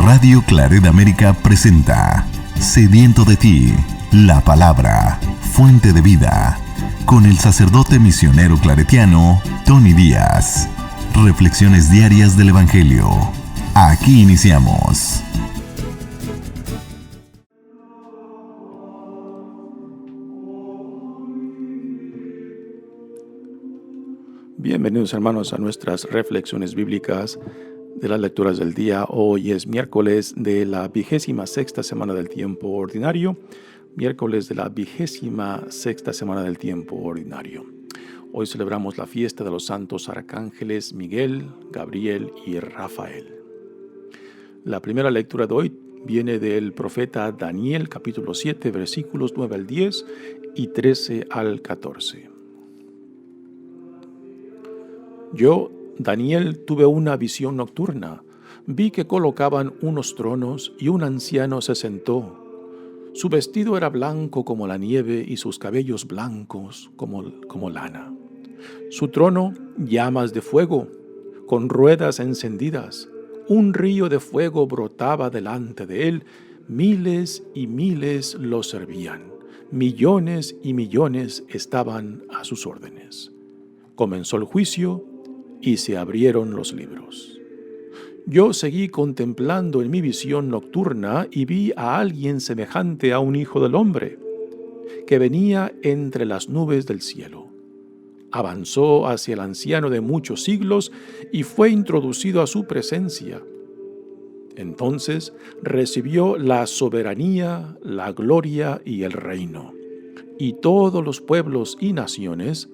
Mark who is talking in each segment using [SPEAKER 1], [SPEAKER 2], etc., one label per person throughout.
[SPEAKER 1] Radio Claret América presenta Sediento de ti, la palabra, fuente de vida, con el sacerdote misionero claretiano Tony Díaz. Reflexiones diarias del Evangelio. Aquí iniciamos.
[SPEAKER 2] Bienvenidos, hermanos, a nuestras reflexiones bíblicas de las lecturas del día. Hoy es miércoles de la 26ª semana del tiempo ordinario. Miércoles de la 26ª semana del tiempo ordinario. Hoy celebramos la fiesta de los santos arcángeles Miguel, Gabriel y Rafael. La primera lectura de hoy viene del profeta Daniel, capítulo 7, versículos 9 al 10 y 13 al 14. Yo, Daniel, tuve una visión nocturna. Vi que colocaban unos tronos y un anciano se sentó. Su vestido era blanco como la nieve y sus cabellos blancos como lana. Su trono, llamas de fuego, con ruedas encendidas. Un río de fuego brotaba delante de él. Miles y miles lo servían. Millones y millones estaban a sus órdenes. Comenzó el juicio y se abrieron los libros. Yo seguí contemplando en mi visión nocturna y vi a alguien semejante a un hijo del hombre, que venía entre las nubes del cielo. Avanzó hacia el anciano de muchos siglos y fue introducido a su presencia. Entonces recibió la soberanía, la gloria y el reino. Y todos los pueblos y naciones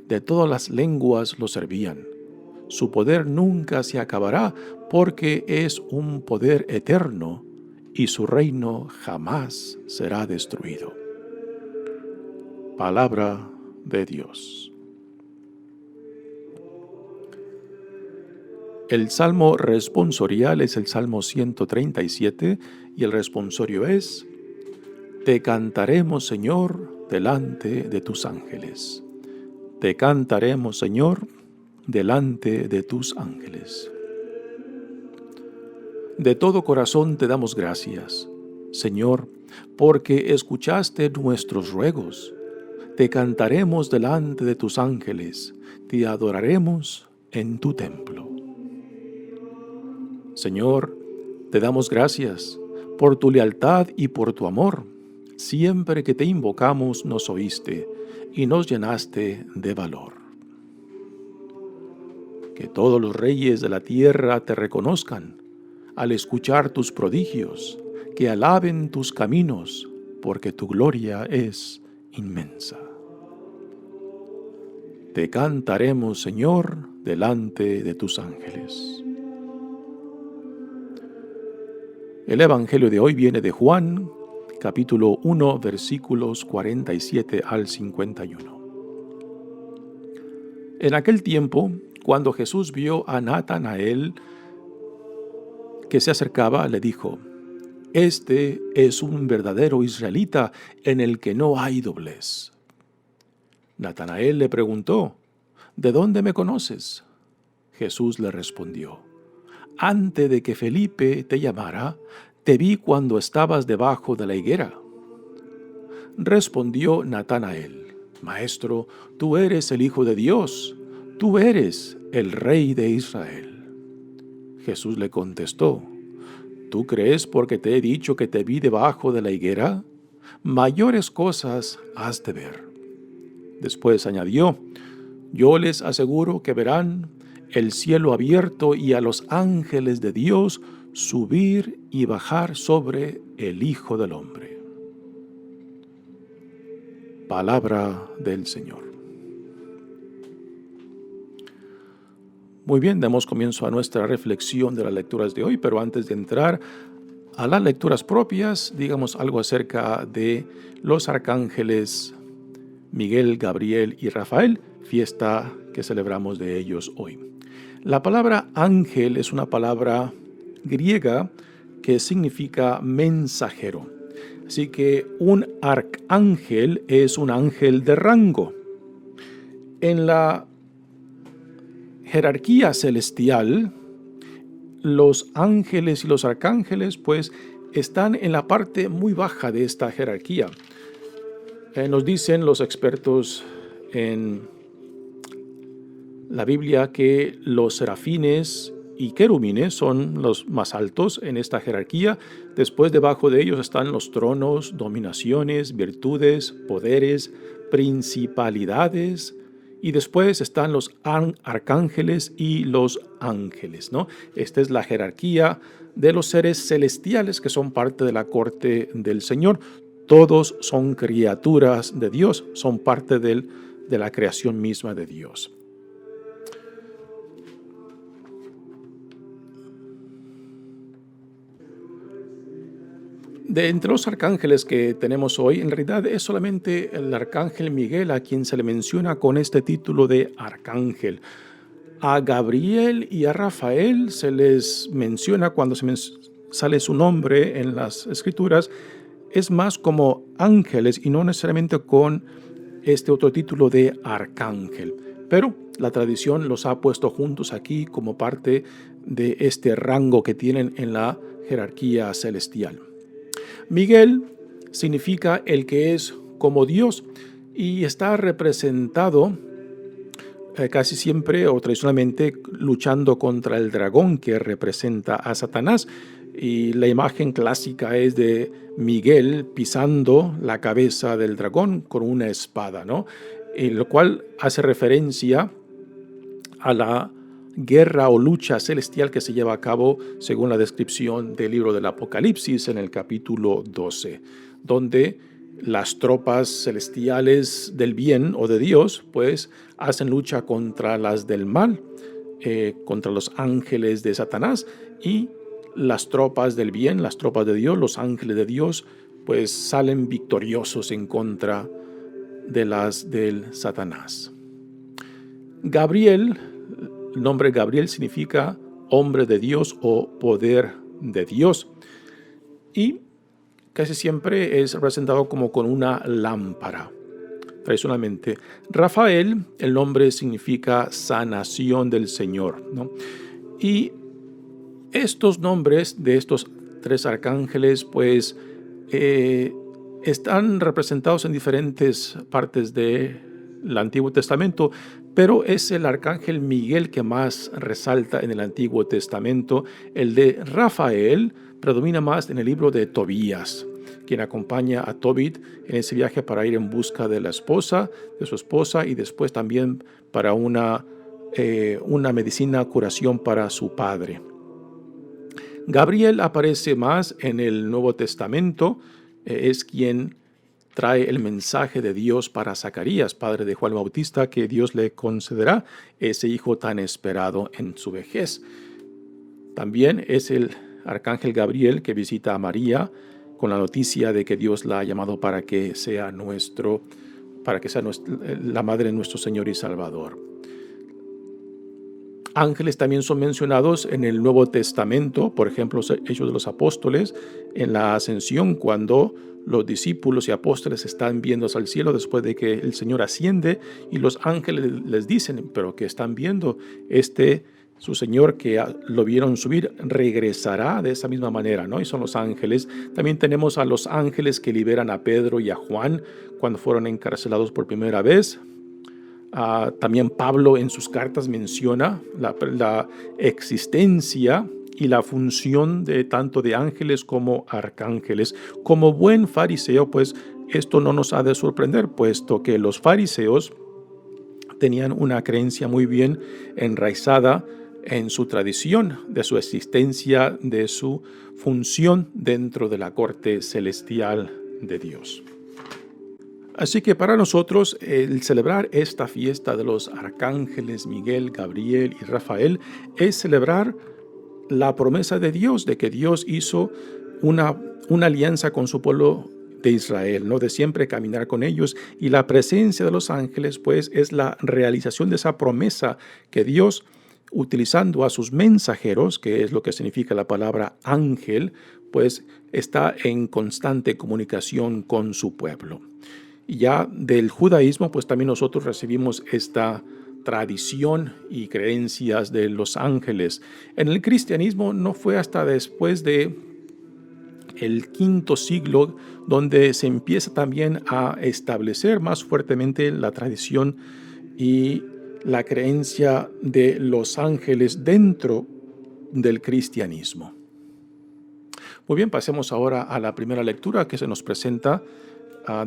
[SPEAKER 2] de todas las lenguas lo servían. Su poder nunca se acabará porque es un poder eterno y su reino jamás será destruido. Palabra de Dios. El salmo responsorial es el Salmo 137 y el responsorio es: Te cantaremos, Señor, delante de tus ángeles. Te cantaremos, Señor, delante de tus ángeles. De todo corazón te damos gracias, Señor, porque escuchaste nuestros ruegos. Te cantaremos delante de tus ángeles, te adoraremos en tu templo. Señor, te damos gracias por tu lealtad y por tu amor. Siempre que te invocamos nos oíste y nos llenaste de valor. Que todos los reyes de la tierra te reconozcan al escuchar tus prodigios, que alaben tus caminos, porque tu gloria es inmensa. Te cantaremos, Señor, delante de tus ángeles. El Evangelio de hoy viene de Juan, capítulo 1, versículos 47 al 51. En aquel tiempo, cuando Jesús vio a Natanael que se acercaba, le dijo: Este es un verdadero israelita en el que no hay doblez. Natanael le preguntó: ¿De dónde me conoces? Jesús le respondió: Antes de que Felipe te llamara, te vi cuando estabas debajo de la higuera. Respondió Natanael: Maestro, tú eres el Hijo de Dios. Tú eres el Rey de Israel. Jesús le contestó: ¿Tú crees porque te he dicho que te vi debajo de la higuera? Mayores cosas has de ver. Después añadió: Yo les aseguro que verán el cielo abierto y a los ángeles de Dios subir y bajar sobre el Hijo del Hombre. Palabra del Señor. Muy bien, damos comienzo a nuestra reflexión de las lecturas de hoy, pero antes de entrar a las lecturas propias, digamos algo acerca de los arcángeles Miguel, Gabriel y Rafael, fiesta que celebramos de ellos hoy. La palabra ángel es una palabra griega que significa mensajero. Así que un arcángel es un ángel de rango. En la jerarquía celestial, los ángeles y los arcángeles pues están en la parte muy baja de esta jerarquía. Nos dicen los expertos en la Biblia que los serafines y querubines son los más altos en esta jerarquía. Después, debajo de ellos están los tronos, dominaciones, virtudes, poderes, principalidades, y después están los arcángeles y los ángeles, ¿no? Esta es la jerarquía de los seres celestiales que son parte de la corte del Señor. Todos son criaturas de Dios, son parte de la creación misma de Dios. De entre los arcángeles que tenemos hoy, en realidad es solamente el arcángel Miguel a quien se le menciona con este título de arcángel. A Gabriel y a Rafael se les menciona cuando sale su nombre en las escrituras, es más como ángeles y no necesariamente con este otro título de arcángel. Pero la tradición los ha puesto juntos aquí como parte de este rango que tienen en la jerarquía celestial. Miguel significa el que es como Dios y está representado casi siempre o tradicionalmente luchando contra el dragón que representa a Satanás. Y la imagen clásica es de Miguel pisando la cabeza del dragón con una espada, ¿no? Lo cual hace referencia a la guerra o lucha celestial que se lleva a cabo según la descripción del libro del Apocalipsis en el capítulo 12, donde las tropas celestiales del bien o de Dios pues hacen lucha contra las del mal, contra los ángeles de Satanás, y las tropas del bien, las tropas de Dios, los ángeles de Dios pues salen victoriosos en contra de las del Satanás. Gabriel, el nombre Gabriel significa hombre de Dios o poder de Dios, y casi siempre es representado como con una lámpara. Tradicionalmente, Rafael, el nombre significa sanación del Señor, ¿no? Y estos nombres de estos tres arcángeles pues están representados en diferentes partes del Antiguo Testamento, pero es el arcángel Miguel que más resalta en el Antiguo Testamento. El de Rafael predomina más en el libro de Tobías, quien acompaña a Tobit en ese viaje para ir en busca de su esposa, y después también para una medicina, curación para su padre. Gabriel aparece más en el Nuevo Testamento, es quien trae el mensaje de Dios para Zacarías, padre de Juan Bautista, que Dios le concederá ese hijo tan esperado en su vejez. También es el arcángel Gabriel que visita a María con la noticia de que Dios la ha llamado para que sea la madre de nuestro Señor y Salvador. Ángeles también son mencionados en el Nuevo Testamento, por ejemplo, Hechos de los Apóstoles, en la Ascensión, cuando los discípulos y apóstoles están viendo hacia el cielo después de que el Señor asciende, y los ángeles les dicen, pero que están viendo, su Señor que lo vieron subir, regresará de esa misma manera, ¿no? Y son los ángeles. También tenemos a los ángeles que liberan a Pedro y a Juan cuando fueron encarcelados por primera vez. También Pablo en sus cartas menciona la existencia y la función de tanto de ángeles como arcángeles. Como buen fariseo, pues esto no nos ha de sorprender, puesto que los fariseos tenían una creencia muy bien enraizada en su tradición, de su existencia, de su función dentro de la corte celestial de Dios. Así que para nosotros el celebrar esta fiesta de los arcángeles Miguel, Gabriel y Rafael es celebrar la promesa de Dios, de que Dios hizo una alianza con su pueblo de Israel, ¿no? De siempre caminar con ellos, y la presencia de los ángeles pues es la realización de esa promesa que Dios, utilizando a sus mensajeros, que es lo que significa la palabra ángel, pues está en constante comunicación con su pueblo. Y ya del judaísmo, pues también nosotros recibimos esta tradición y creencias de los ángeles. En el cristianismo no fue hasta después de el quinto siglo donde se empieza también a establecer más fuertemente la tradición y la creencia de los ángeles dentro del cristianismo. Muy bien, pasemos ahora a la primera lectura que se nos presenta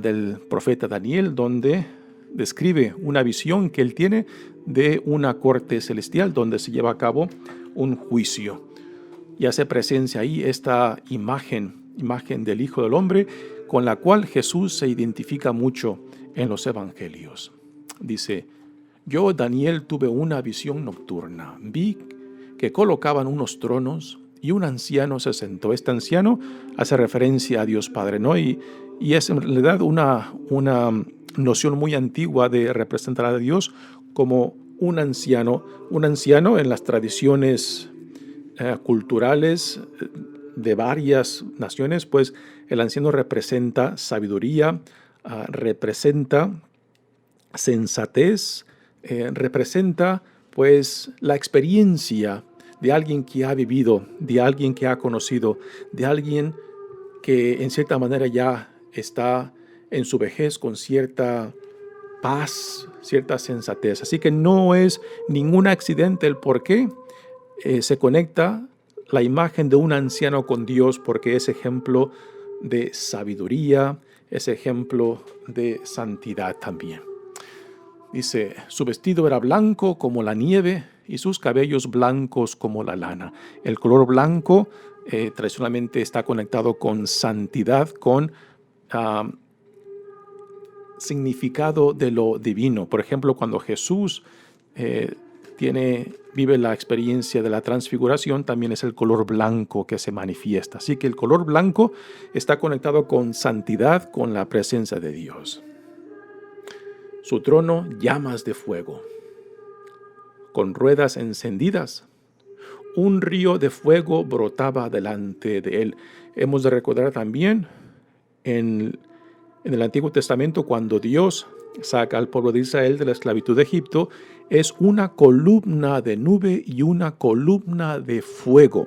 [SPEAKER 2] del profeta Daniel, donde describe una visión que él tiene de una corte celestial donde se lleva a cabo un juicio. Y hace presencia ahí esta imagen del Hijo del Hombre, con la cual Jesús se identifica mucho en los evangelios. Dice: yo, Daniel, tuve una visión nocturna. Vi que colocaban unos tronos y un anciano se sentó. Este anciano hace referencia a Dios Padre, ¿no? Y es en realidad una noción muy antigua de representar a Dios como un anciano. Un anciano en las tradiciones culturales de varias naciones, pues el anciano representa sabiduría, representa sensatez, representa pues la experiencia de alguien que ha vivido, de alguien que ha conocido, de alguien que en cierta manera ya está en su vejez con cierta paz, cierta sensatez. Así que no es ningún accidente el por qué se conecta la imagen de un anciano con Dios, porque es ejemplo de sabiduría, es ejemplo de santidad también. Dice: su vestido era blanco como la nieve y sus cabellos blancos como la lana. El color blanco tradicionalmente está conectado con santidad, con significado de lo divino. Por ejemplo, cuando Jesús vive la experiencia de la transfiguración, también es el color blanco que se manifiesta. Así que el color blanco está conectado con santidad, con la presencia de Dios. Su trono, llamas de fuego, con ruedas encendidas. Un río de fuego brotaba delante de él. Hemos de recordar también en el Antiguo Testamento, cuando Dios saca al pueblo de Israel de la esclavitud de Egipto, es una columna de nube y una columna de fuego.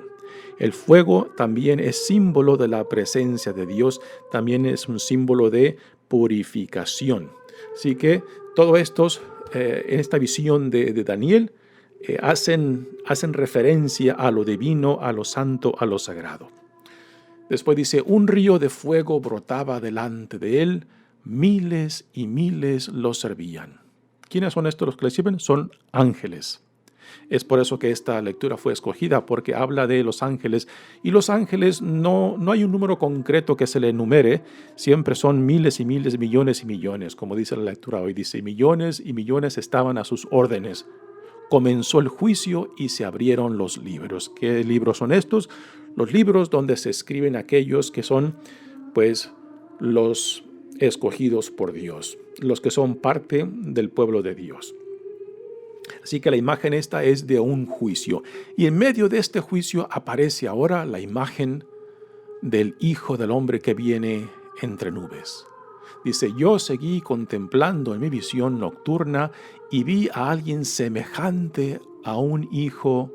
[SPEAKER 2] El fuego también es símbolo de la presencia de Dios, también es un símbolo de purificación. Así que todos estos, en esta visión de Daniel, hacen referencia a lo divino, a lo santo, a lo sagrado. Después dice: un río de fuego brotaba delante de él, miles y miles lo servían. ¿Quiénes son estos los que le sirven? Son ángeles. Es por eso que esta lectura fue escogida, porque habla de los ángeles. Y los ángeles no hay un número concreto que se le enumere. Siempre son miles y miles, millones y millones. Como dice la lectura hoy, dice: millones y millones estaban a sus órdenes. Comenzó el juicio y se abrieron los libros. ¿Qué libros son estos? Los libros donde se escriben aquellos que son, pues, los escogidos por Dios, los que son parte del pueblo de Dios. Así que la imagen esta es de un juicio. Y en medio de este juicio aparece ahora la imagen del Hijo del Hombre que viene entre nubes. Dice: yo seguí contemplando en mi visión nocturna y vi a alguien semejante a un hijo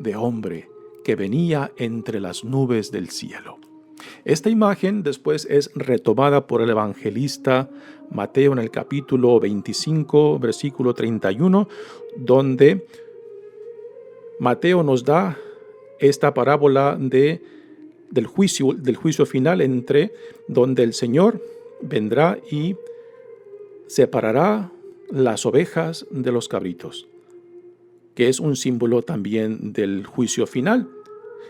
[SPEAKER 2] de hombre que venía entre las nubes del cielo. Esta imagen después es retomada por el evangelista Mateo en el capítulo 25, versículo 31, donde Mateo nos da esta parábola del juicio final, donde el Señor vendrá y separará las ovejas de los cabritos, que es un símbolo también del juicio final.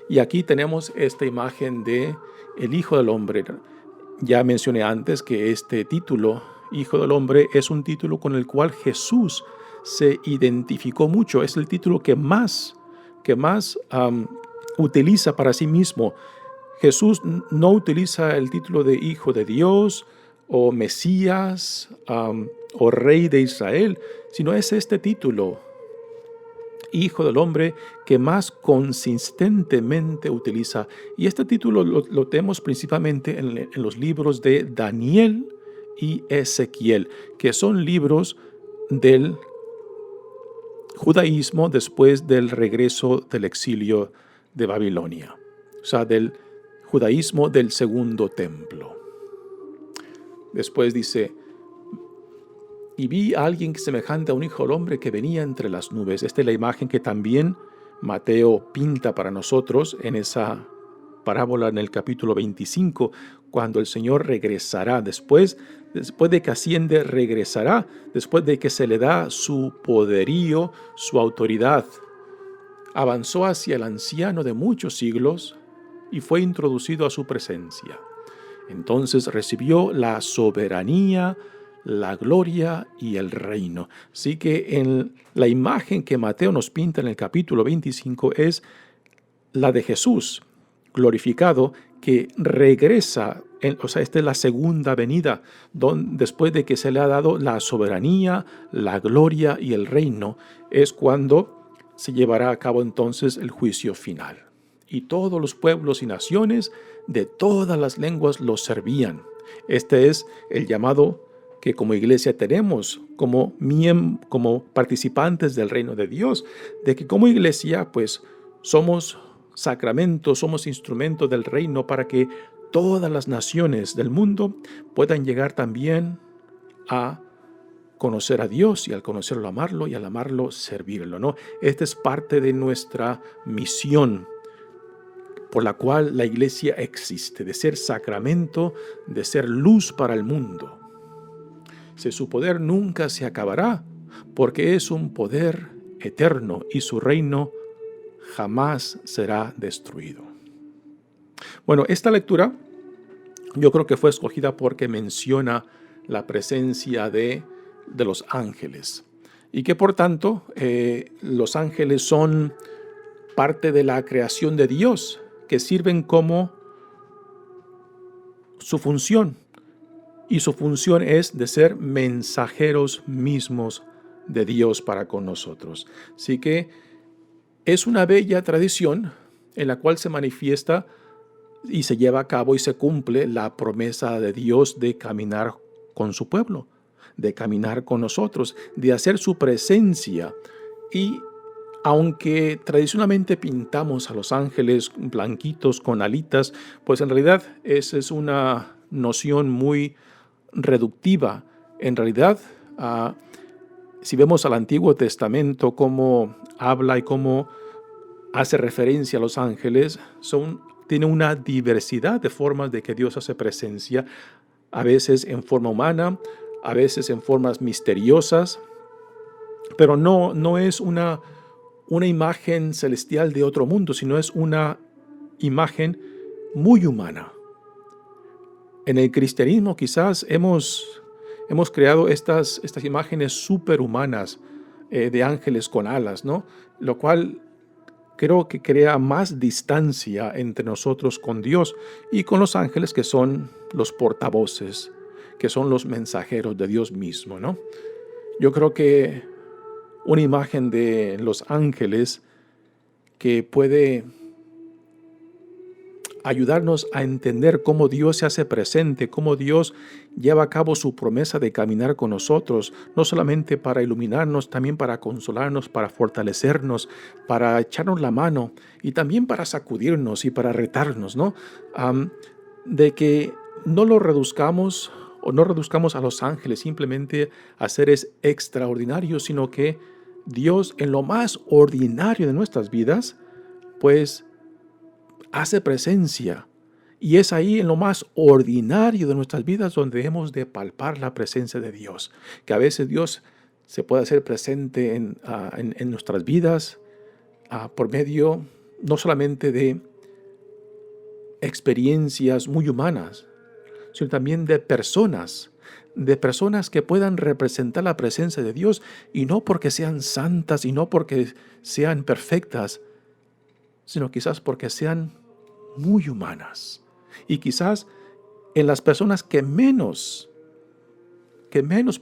[SPEAKER 2] Y aquí tenemos esta imagen de el Hijo del Hombre. Ya mencioné antes que este título, Hijo del Hombre, es un título con el cual Jesús se identificó mucho. Es el título que más utiliza para sí mismo. Jesús no utiliza el título de Hijo de Dios o Mesías o Rey de Israel, sino es este título, Hijo del Hombre, que más consistentemente utiliza. Y este título lo tenemos principalmente en los libros de Daniel y Ezequiel, que son libros del judaísmo después del regreso del exilio de Babilonia, o sea, del judaísmo del segundo templo. Después dice, y vi a alguien semejante a un hijo del hombre que venía entre las nubes. Esta es la imagen que también Mateo pinta para nosotros en esa parábola en el capítulo 25, cuando el Señor regresará, después de que asciende, regresará, después de que se le da su poderío, su autoridad. Avanzó hacia el anciano de muchos siglos y fue introducido a su presencia. Entonces recibió la soberanía, la gloria y el reino. Así que en la imagen que Mateo nos pinta en el capítulo 25 es la de Jesús glorificado, que regresa, o sea, esta es la segunda venida, después de que se le ha dado la soberanía, la gloria y el reino, es cuando se llevará a cabo entonces el juicio final. Y todos los pueblos y naciones de todas las lenguas los servían. Este es el llamado que como iglesia tenemos como participantes del reino de Dios, de que como iglesia pues somos sacramentos, somos instrumentos del reino para que todas las naciones del mundo puedan llegar también a conocer a Dios, y al conocerlo amarlo, y al amarlo servirlo, ¿no? Esta es parte de nuestra misión por la cual la iglesia existe, de ser sacramento, de ser luz para el mundo. Su poder nunca se acabará, porque es un poder eterno y su reino jamás será destruido. Bueno, esta lectura yo creo que fue escogida porque menciona la presencia de los ángeles, y que por tanto los ángeles son parte de la creación de Dios, que sirven como su función, y su función es de ser mensajeros mismos de Dios para con nosotros. Así que es una bella tradición en la cual se manifiesta y se lleva a cabo y se cumple la promesa de Dios de caminar con su pueblo, de caminar con nosotros, de hacer su presencia. Y aunque tradicionalmente pintamos a los ángeles blanquitos con alitas, pues en realidad esa es una noción muy reductiva. En realidad, si vemos al Antiguo Testamento cómo habla y cómo hace referencia a los ángeles, tiene una diversidad de formas de que Dios hace presencia, a veces en forma humana, a veces en formas misteriosas, pero no es una imagen celestial de otro mundo, sino es una imagen muy humana. En el cristianismo quizás hemos creado estas imágenes superhumanas de ángeles con alas, ¿no? Lo cual creo que crea más distancia entre nosotros con Dios y con los ángeles, que son los portavoces, que son los mensajeros de Dios mismo, ¿no? Yo creo que una imagen de los ángeles que puede ayudarnos a entender cómo Dios se hace presente, cómo Dios lleva a cabo su promesa de caminar con nosotros, no solamente para iluminarnos, también para consolarnos, para fortalecernos, para echarnos la mano y también para sacudirnos y para retarnos, ¿no? De que no lo reduzcamos o no reduzcamos a los ángeles simplemente a seres extraordinarios, sino que Dios en lo más ordinario de nuestras vidas, pues hace presencia, y es ahí en lo más ordinario de nuestras vidas donde hemos de palpar la presencia de Dios, que a veces Dios se puede hacer presente en nuestras vidas por medio no solamente de experiencias muy humanas, sino también de personas que puedan representar la presencia de Dios, y no porque sean santas y no porque sean perfectas, sino quizás porque sean muy humanas. Y quizás en las personas que menos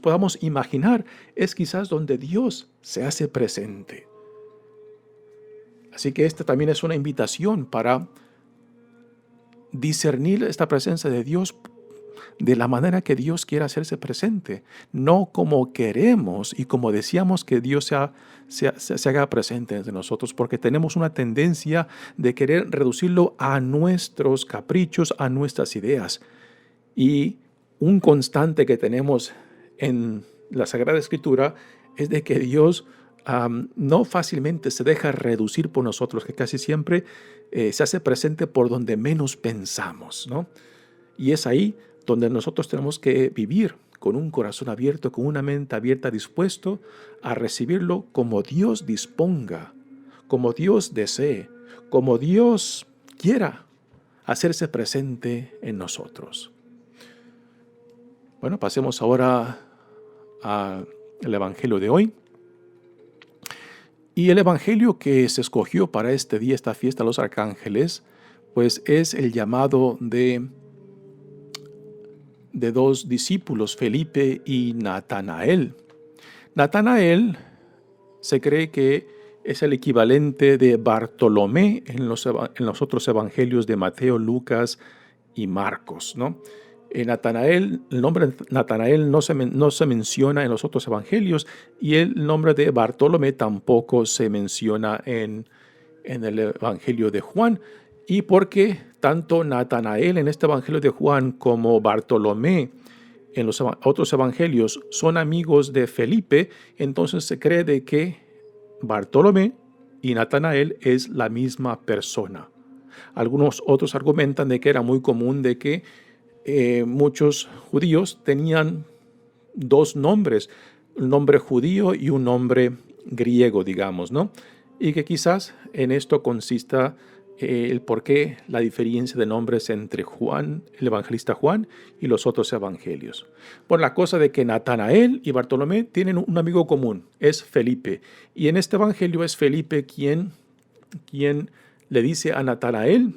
[SPEAKER 2] podamos imaginar es quizás donde Dios se hace presente. Así que esta también es una invitación para discernir esta presencia de Dios de la manera que Dios quiere hacerse presente, no como queremos y como deseamos que Dios se haga presente entre nosotros, porque tenemos una tendencia de querer reducirlo a nuestros caprichos, a nuestras ideas. Y un constante que tenemos en la Sagrada Escritura es de que Dios no fácilmente se deja reducir por nosotros, que casi siempre se hace presente por donde menos pensamos, ¿no? Y es ahí donde nosotros tenemos que vivir con un corazón abierto, con una mente abierta, dispuesto a recibirlo como Dios disponga, como Dios desee, como Dios quiera hacerse presente en nosotros. Bueno, pasemos ahora al Evangelio de hoy. Y el Evangelio que se escogió para este día, esta fiesta de los arcángeles, pues es el llamado de dos discípulos, Felipe y Natanael. Natanael se cree que es el equivalente de Bartolomé en los otros evangelios de Mateo, Lucas y Marcos, ¿no? Natanael, el nombre de Natanael no se menciona en los otros evangelios, y el nombre de Bartolomé tampoco se menciona en el evangelio de Juan. Y porque tanto Natanael en este evangelio de Juan como Bartolomé en los otros evangelios son amigos de Felipe, entonces se cree de que Bartolomé y Natanael es la misma persona. Algunos otros argumentan de que era muy común de que muchos judíos tenían dos nombres, un nombre judío y un nombre griego, digamos, ¿no? Y que quizás en esto consista el por qué la diferencia de nombres entre Juan, el evangelista Juan, y los otros evangelios. Por la cosa de que Natanael y Bartolomé tienen un amigo común, es Felipe. Y en este evangelio es Felipe quien le dice a Natanael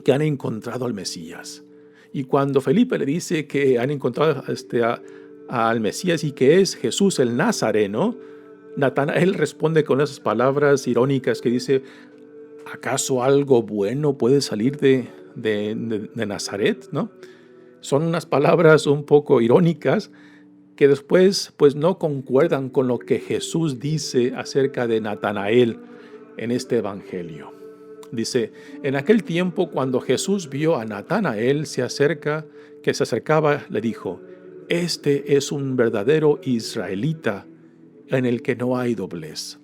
[SPEAKER 2] que han encontrado al Mesías. Y cuando Felipe le dice que han encontrado al Mesías y que es Jesús el Nazareno, Natanael responde con esas palabras irónicas que dice: ¿acaso algo bueno puede salir de Nazaret? ¿No? Son unas palabras un poco irónicas que después pues no concuerdan con lo que Jesús dice acerca de Natanael en este evangelio. Dice: en aquel tiempo, cuando Jesús vio a Natanael que se acercaba, le dijo: este es un verdadero israelita en el que no hay doblez.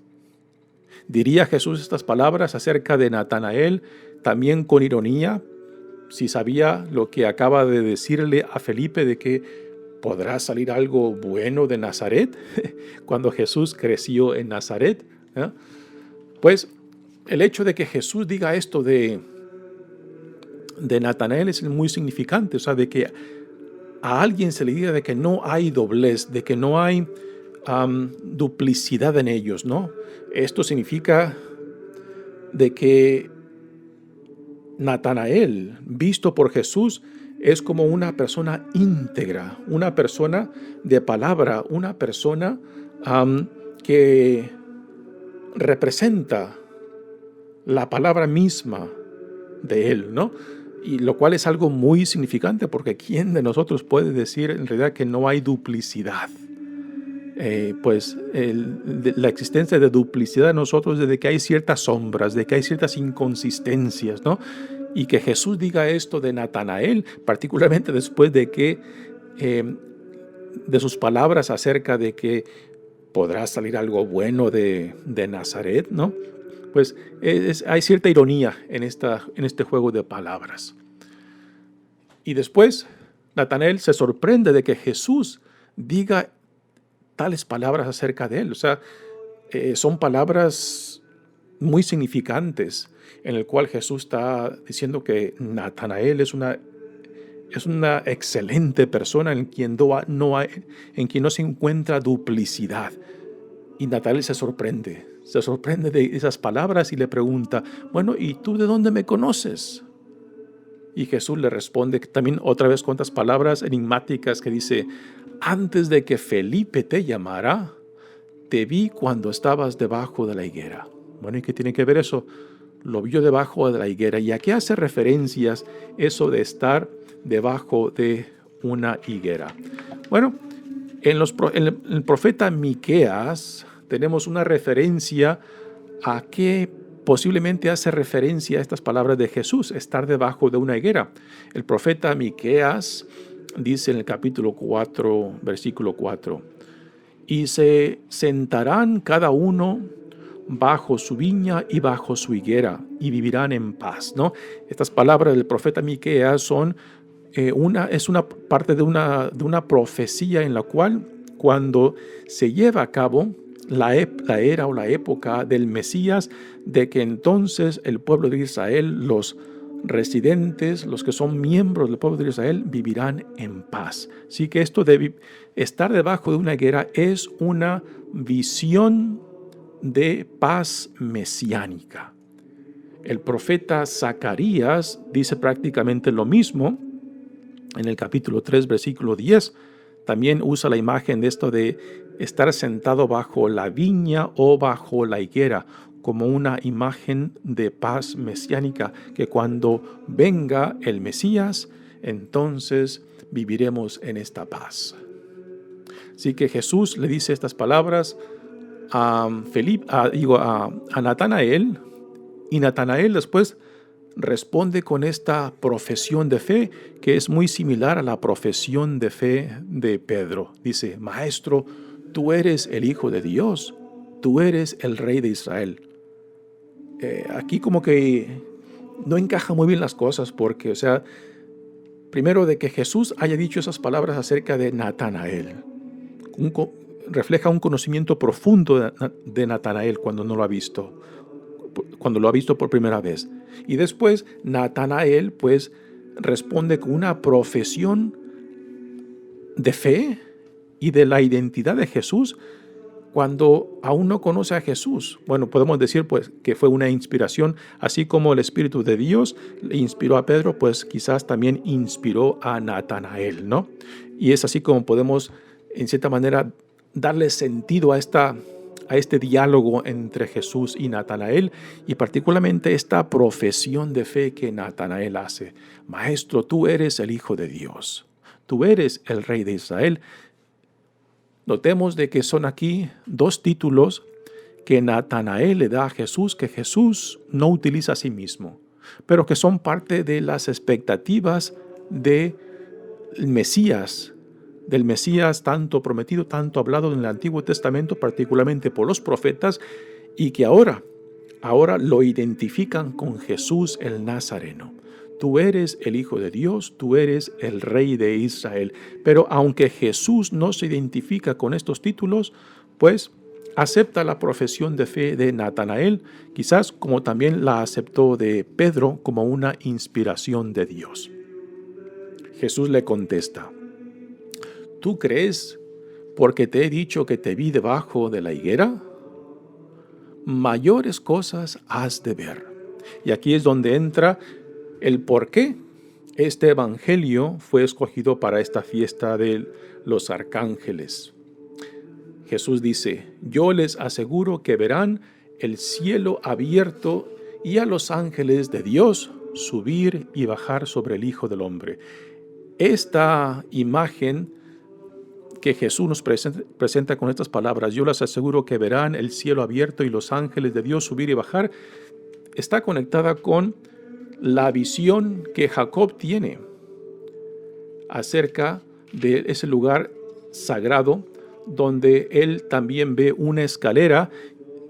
[SPEAKER 2] ¿Diría Jesús estas palabras acerca de Natanael también con ironía, si sabía lo que acaba de decirle a Felipe de que podrá salir algo bueno de Nazaret cuando Jesús creció en Nazaret? Pues el hecho de que Jesús diga esto de Natanael es muy significante, o sea, de que a alguien se le diga de que no hay doblez, de que no hay duplicidad en ellos, ¿no? Esto significa de que Natanael, visto por Jesús, es como una persona íntegra, una persona de palabra, una persona que representa la palabra misma de él, ¿no? Y lo cual es algo muy significante, porque ¿quién de nosotros puede decir en realidad que no hay duplicidad? La existencia de duplicidad en nosotros es de que hay ciertas sombras, de que hay ciertas inconsistencias, ¿no? Y que Jesús diga esto de Natanael, particularmente después de que de sus palabras acerca de que podrá salir algo bueno de Nazaret, ¿no? Pues hay cierta ironía en este juego de palabras. Y después Natanael se sorprende de que Jesús diga tales palabras acerca de él. O sea, son palabras muy significantes en el cual Jesús está diciendo que Natanael es una excelente persona en quien no se encuentra duplicidad. Y Natanael se sorprende de esas palabras y le pregunta: bueno, ¿y tú de dónde me conoces? Y Jesús le responde también otra vez con otras palabras enigmáticas que dice: antes de que Felipe te llamara, te vi cuando estabas debajo de la higuera. Bueno, ¿y qué tiene que ver eso? lo vio debajo de la higuera. ¿Y a qué hace referencias eso de estar debajo de una higuera? Bueno, en el profeta Miqueas tenemos una referencia a qué posiblemente hace referencia a estas palabras de Jesús, estar debajo de una higuera. El profeta Miqueas dice en el capítulo 4, versículo 4, y se sentarán cada uno bajo su viña y bajo su higuera, y vivirán en paz, ¿no? Estas palabras del profeta Miqueas son es una parte de una profecía en la cual, cuando se lleva a cabo la era o la época del Mesías, de que entonces el pueblo de Israel, los residentes, los que son miembros del pueblo de Israel, vivirán en paz. Así que esto de estar debajo de una higuera es una visión de paz mesiánica. El profeta Zacarías dice prácticamente lo mismo en el capítulo 3, versículo 10. También usa la imagen de esto de estar sentado bajo la viña o bajo la higuera como una imagen de paz mesiánica, que cuando venga el Mesías, entonces viviremos en esta paz. Así que Jesús le dice estas palabras a Natanael, y Natanael después responde con esta profesión de fe que es muy similar a la profesión de fe de Pedro. Dice: Maestro, tú eres el Hijo de Dios, tú eres el Rey de Israel. Aquí como que no encaja muy bien las cosas, porque, o sea, primero de que Jesús haya dicho esas palabras acerca de Natanael, refleja un conocimiento profundo de Natanael cuando no lo ha visto, cuando lo ha visto por primera vez. Y después Natanael pues responde con una profesión de fe y de la identidad de Jesús cuando aún no conoce a Jesús. Bueno, podemos decir pues que fue una inspiración, así como el Espíritu de Dios le inspiró a Pedro, pues quizás también inspiró a Natanael, ¿no? Y es así como podemos, en cierta manera, darle sentido a este diálogo entre Jesús y Natanael, y particularmente esta profesión de fe que Natanael hace. Maestro, tú eres el Hijo de Dios, tú eres el Rey de Israel. Notemos de que son aquí dos títulos que Natanael le da a Jesús, que Jesús no utiliza a sí mismo, pero que son parte de las expectativas del Mesías tanto prometido, tanto hablado en el Antiguo Testamento, particularmente por los profetas, y que ahora lo identifican con Jesús el Nazareno. Tú eres el Hijo de Dios, tú eres el Rey de Israel. Pero aunque Jesús no se identifica con estos títulos, pues acepta la profesión de fe de Natanael, quizás como también la aceptó de Pedro como una inspiración de Dios. Jesús le contesta: ¿tú crees porque te he dicho que te vi debajo de la higuera? Mayores cosas has de ver. Y aquí es donde entra el por qué este evangelio fue escogido para esta fiesta de los arcángeles. Jesús dice: yo les aseguro que verán el cielo abierto y a los ángeles de Dios subir y bajar sobre el Hijo del Hombre. Esta imagen que Jesús nos presenta con estas palabras, yo les aseguro que verán el cielo abierto y los ángeles de Dios subir y bajar, está conectada con la visión que Jacob tiene acerca de ese lugar sagrado, donde él también ve una escalera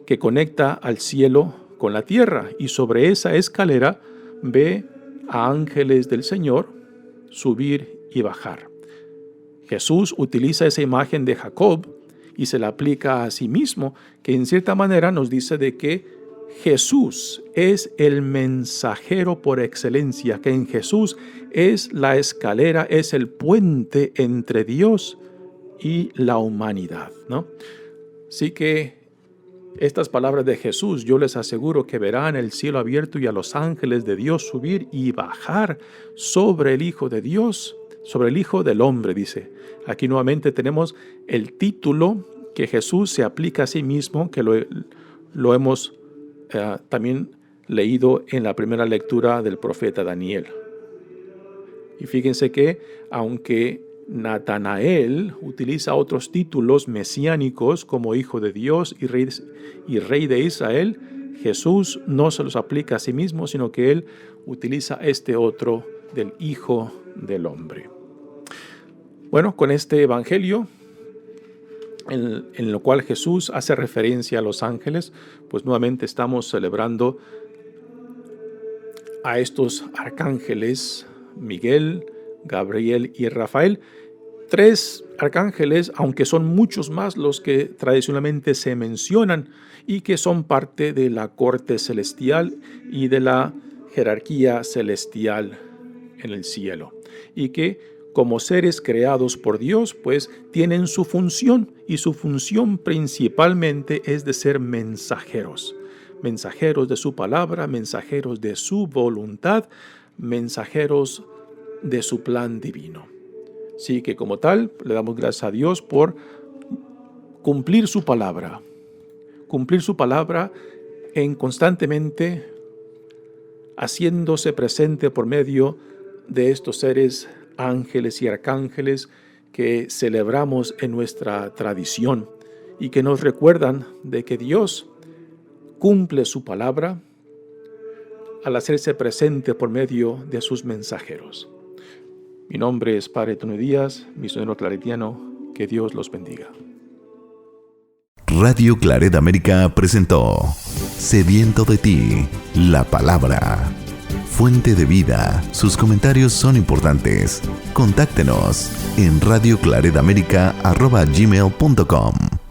[SPEAKER 2] que conecta al cielo con la tierra, y sobre esa escalera ve a ángeles del Señor subir y bajar. Jesús utiliza esa imagen de Jacob y se la aplica a sí mismo, que en cierta manera nos dice de que Jesús es el mensajero por excelencia, que en Jesús es la escalera, es el puente entre Dios y la humanidad, ¿no? Así que estas palabras de Jesús, yo les aseguro que verán el cielo abierto y a los ángeles de Dios subir y bajar sobre el Hijo de Dios, sobre el Hijo del Hombre, dice. Aquí nuevamente tenemos el título que Jesús se aplica a sí mismo, que lo hemos también leído en la primera lectura del profeta Daniel. Y fíjense que aunque Natanael utiliza otros títulos mesiánicos como Hijo de Dios y Rey de Israel, Jesús no se los aplica a sí mismo, sino que él utiliza este otro del Hijo del Hombre. Bueno, con este evangelio, en lo cual Jesús hace referencia a los ángeles, pues nuevamente estamos celebrando a estos arcángeles, Miguel, Gabriel y Rafael. 3 arcángeles, aunque son muchos más los que tradicionalmente se mencionan y que son parte de la corte celestial y de la jerarquía celestial en el cielo, y que como seres creados por Dios, pues tienen su función, y su función principalmente es de ser mensajeros, mensajeros de su palabra, mensajeros de su voluntad, mensajeros de su plan divino. Así que como tal, le damos gracias a Dios por cumplir su palabra en constantemente haciéndose presente por medio de estos seres ángeles y arcángeles que celebramos en nuestra tradición y que nos recuerdan de que Dios cumple su palabra al hacerse presente por medio de sus mensajeros. Mi nombre es Padre Tony Díaz, misionero claretiano. Que Dios los bendiga.
[SPEAKER 1] Radio Claret América presentó Sediento de ti, la palabra. Fuente de vida. Sus comentarios son importantes. Contáctenos en radioclaretamerica@gmail.com.